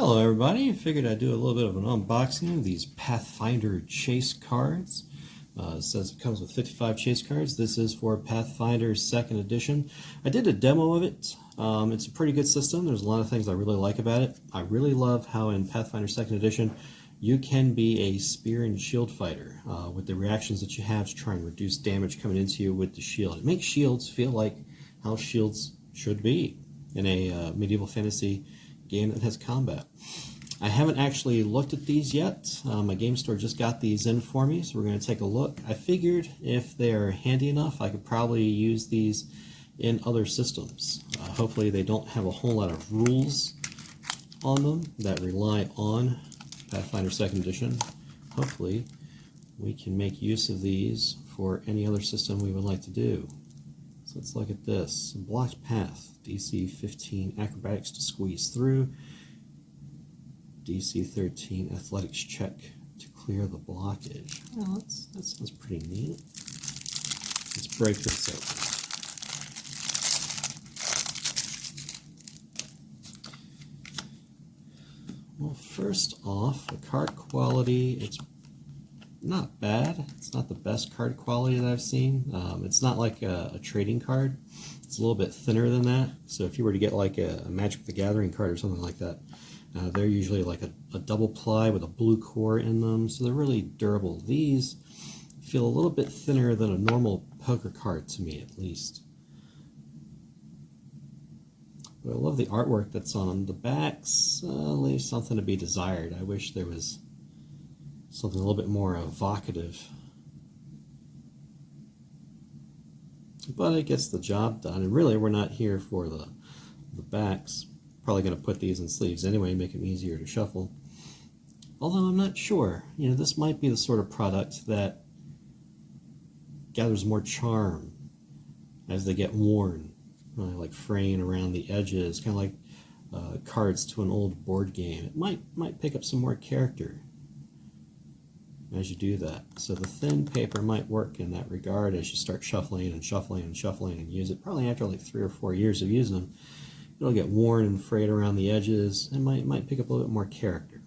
Hello everybody, figured I'd do a little bit of an unboxing of these Pathfinder chase cards. It says it comes with 55 chase cards. This is for Pathfinder 2nd edition. I did a demo of it. It's a pretty good system. There's a lot of things I really like about it. I really love how in Pathfinder 2nd edition you can be a spear and shield fighter with the reactions that you have to try and reduce damage coming into you with the shield. It makes shields feel like how shields should be in a medieval fantasy game that has combat. I haven't actually looked at these yet. My game store just got these in for me, so we're going to take a look. I figured if they're handy enough, I could probably use these in other systems. Hopefully they don't have a whole lot of rules on them that rely on Pathfinder 2nd edition. Hopefully we can make use of these for any other system we would like to do. So let's look at this. Blocked path. DC 15 acrobatics to squeeze through. DC 13 athletics check to clear the blockage. Well, that sounds pretty neat. Let's break this open. Well, first off, the card quality, it's not bad. It's not the best card quality that I've seen. It's not like a trading card. It's a little bit thinner than that. So if you were to get like a Magic the Gathering card or something like that, they're usually like a double ply with a blue core in them. So they're really durable. These feel a little bit thinner than a normal poker card to me, at least. But I love the artwork that's on them. The backs leave something to be desired. I wish there was something a little bit more evocative. But it gets the job done. And really, we're not here for the backs. Probably going to put these in sleeves anyway, make them easier to shuffle. Although I'm not sure. You know, this might be the sort of product that gathers more charm as they get worn. Like fraying around the edges, kind of like cards to an old board game. It might pick up some more character as you do that. So the thin paper might work in that regard as you start shuffling and shuffling and shuffling and use it. Probably after like 3 or 4 years of using them, it'll get worn and frayed around the edges and might pick up a little bit more character.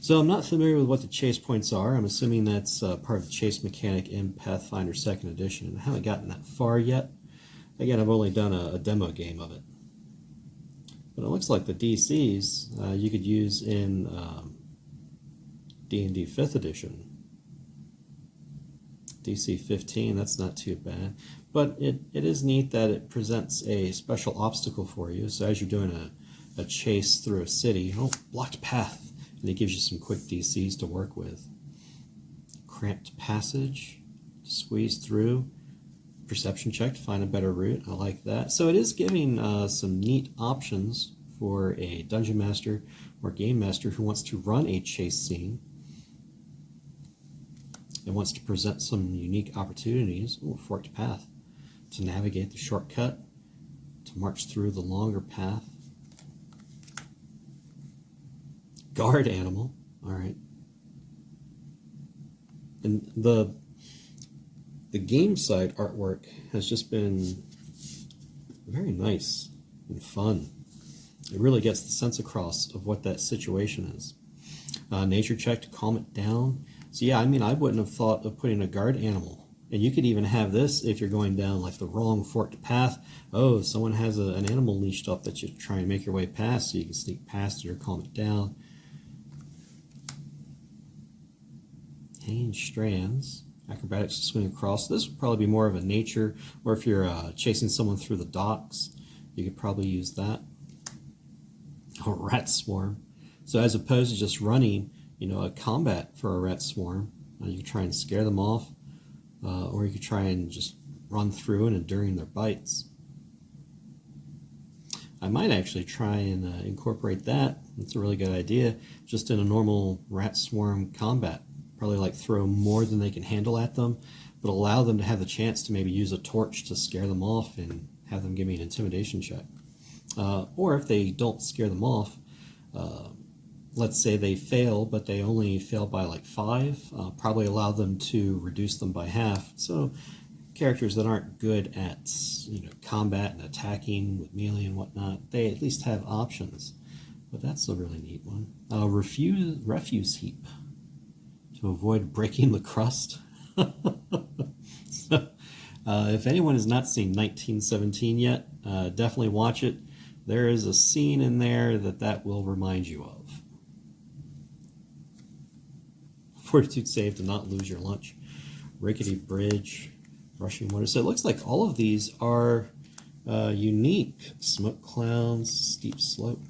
So I'm not familiar with what the chase points are. I'm assuming that's part of the chase mechanic in Pathfinder 2nd edition. I haven't gotten that far yet. Again, I've only done a demo game of it. But it looks like the DCs you could use in D&D 5th edition. DC 15, that's not too bad. But it is neat that it presents a special obstacle for you. So as you're doing a chase through a city, blocked path, and it gives you some quick DCs to work with. Cramped passage to squeeze through. Perception check to find a better route. I like that. So it is giving some neat options for a dungeon master or game master who wants to run a chase scene and wants to present some unique opportunities. Forked path to navigate the shortcut, to march through the longer path. Guard animal. All right. And the game side artwork has just been very nice and fun. It really gets the sense across of what that situation is. Nature check to calm it down. So yeah, I mean, I wouldn't have thought of putting a guard animal. And you could even have this if you're going down like the wrong forked path. Oh, someone has an animal leashed up that you try and make your way past so you can sneak past it or calm it down. Hanging strands. Acrobatics to swing across. This would probably be more of a nature, or if you're chasing someone through the docks, you could probably use that. A rat swarm. So as opposed to just running, you know, a combat for a rat swarm, you could try and scare them off, or you could try and just run through and enduring their bites. I might actually try and incorporate that. That's a really good idea, just in a normal rat swarm combat. Probably like throw more than they can handle at them, but allow them to have the chance to maybe use a torch to scare them off and have them give me an intimidation check. Or if they don't scare them off, let's say they fail, but they only fail by like 5, probably allow them to reduce them by half. So characters that aren't good at combat and attacking with melee and whatnot, they at least have options But that's a really neat one. Refuse heap to avoid breaking the crust. So, if anyone has not seen 1917 yet, definitely watch it. There is a scene in there that will remind you of. Fortitude save to not lose your lunch. Rickety bridge, rushing water. So it looks like all of these are unique. Smoke clouds, steep slope.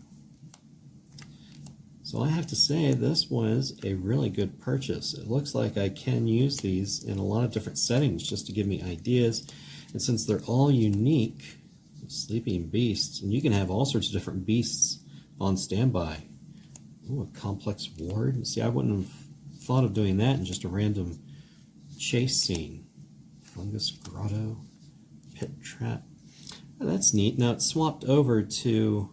So I have to say this was a really good purchase. It looks like I can use these in a lot of different settings just to give me ideas. And since they're all unique, sleeping beasts, and you can have all sorts of different beasts on standby. Ooh, a complex ward. See, I wouldn't have thought of doing that in just a random chase scene. Fungus grotto, pit trap. Oh, that's neat. Now it's swapped over to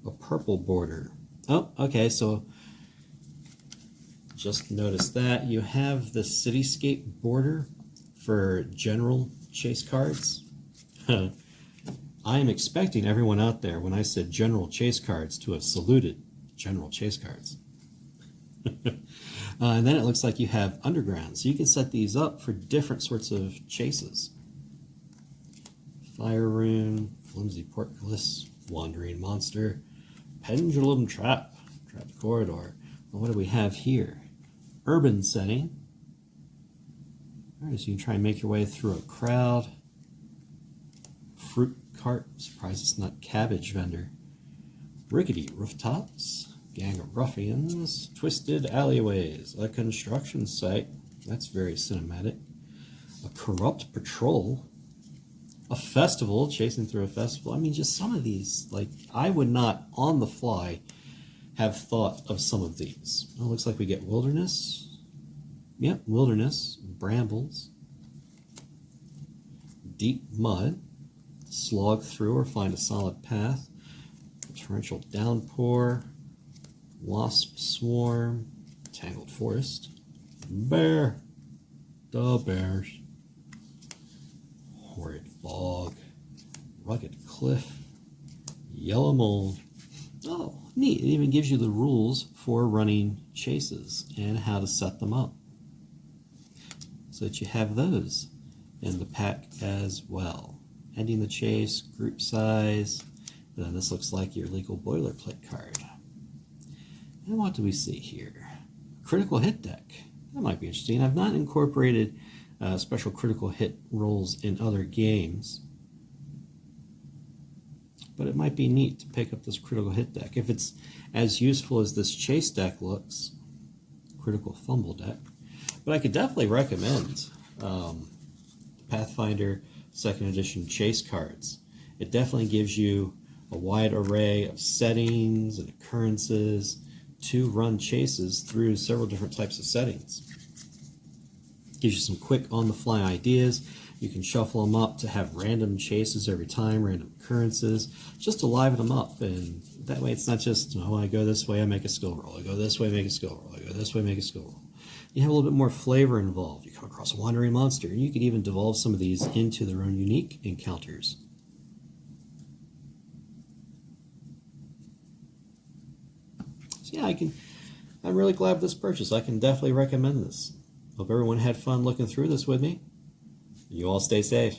a purple border. Oh, okay, so just notice that you have the cityscape border for general chase cards. I am expecting everyone out there, when I said general chase cards, to have saluted general chase cards. And then it looks like you have underground, so you can set these up for different sorts of chases. Fire rune, flimsy portcullis, wandering monster, pendulum trap, trapped corridor. Well, what do we have here? Urban setting. All right, so you can try and make your way through a crowd. Fruit cart, surprise it's not cabbage vendor. Rickety rooftops, gang of ruffians, twisted alleyways, a construction site. That's very cinematic. A corrupt patrol. A festival, chasing through a festival. I mean, just some of these, like, I would not, on the fly, have thought of some of these. Well, it looks like we get wilderness. Yep, wilderness, brambles, deep mud, slog through or find a solid path, a torrential downpour, wasp swarm, tangled forest, bear, the bears, horrid bog, rugged cliff, yellow mold. Oh, neat. It even gives you the rules for running chases and how to set them up, so that you have those in the pack as well. Ending the chase, group size. Then this looks like your legal boilerplate card. And what do we see here? Critical hit deck. That might be interesting. I've not incorporated special critical hit rolls in other games, but it might be neat to pick up this critical hit deck. If it's as useful as this chase deck looks, critical fumble deck. But I could definitely recommend Pathfinder 2nd edition chase cards. It definitely gives you a wide array of settings and occurrences to run chases through several different types of settings. Gives you some quick on-the-fly ideas. You can shuffle them up to have random chases every time, random occurrences, just to liven them up. And that way it's not just, oh, I go this way, I make a skill roll. I go this way, make a skill roll. I go this way, make a skill roll. You have a little bit more flavor involved. You come across a wandering monster, and you could even devolve some of these into their own unique encounters. So yeah, I'm really glad with this purchase. I can definitely recommend this. Hope everyone had fun looking through this with me. You all stay safe.